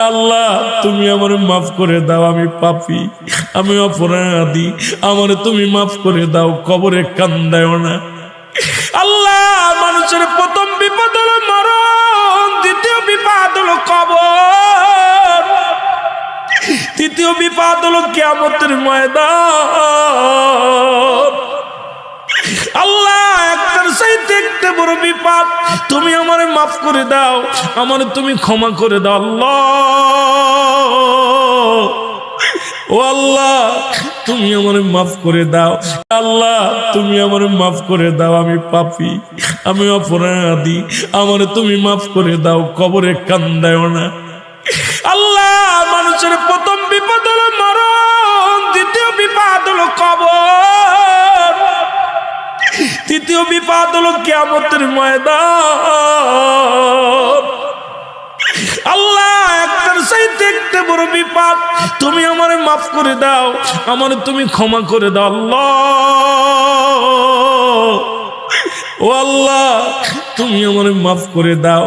আল্লাহ তুমি আমারে মাফ করে দাও, আমি পাপী, আমি অপরাধী, আমারে তুমি মাফ করে দাও, কবরে কান্দায়ও না। আল্লাহ মানুষের প্রথম বিপদ হলো মরণ, দ্বিতীয় বিপদ হলো কবর, তৃতীয় বিপদ হলো কিয়ামতের ময়দান। আল্লাহ একটার চাইতে একটা বড় বিপদ, তুমি আমারে মাফ করে দাও, আমারে তুমি ক্ষমা করে দাও। আল্লাহ ও আল্লাহ তুমি আমারে মাফ করে দাও, আল্লাহ তুমি আমারে মাফ করে দাও, আমি পাপী, আমি অপরাধী, আমারে তুমি মাফ করে দাও, কবরে কান্দায়ও না। আল্লাহ মানুষের প্রথম বিপদ হলো মরণ, দ্বিতীয় বিপদ হলো কবর, তৃতীয় বিপদ হলো কিয়ামতের ময়দান। আল্লাহ একটার চাইতে একটা বড় বিপদ, তুমি আমারে মাফ করে দাও, আমারে তুমি ক্ষমা করে দাও। আল্লাহ ও আল্লাহ তুমি আমারে মাফ করে দাও।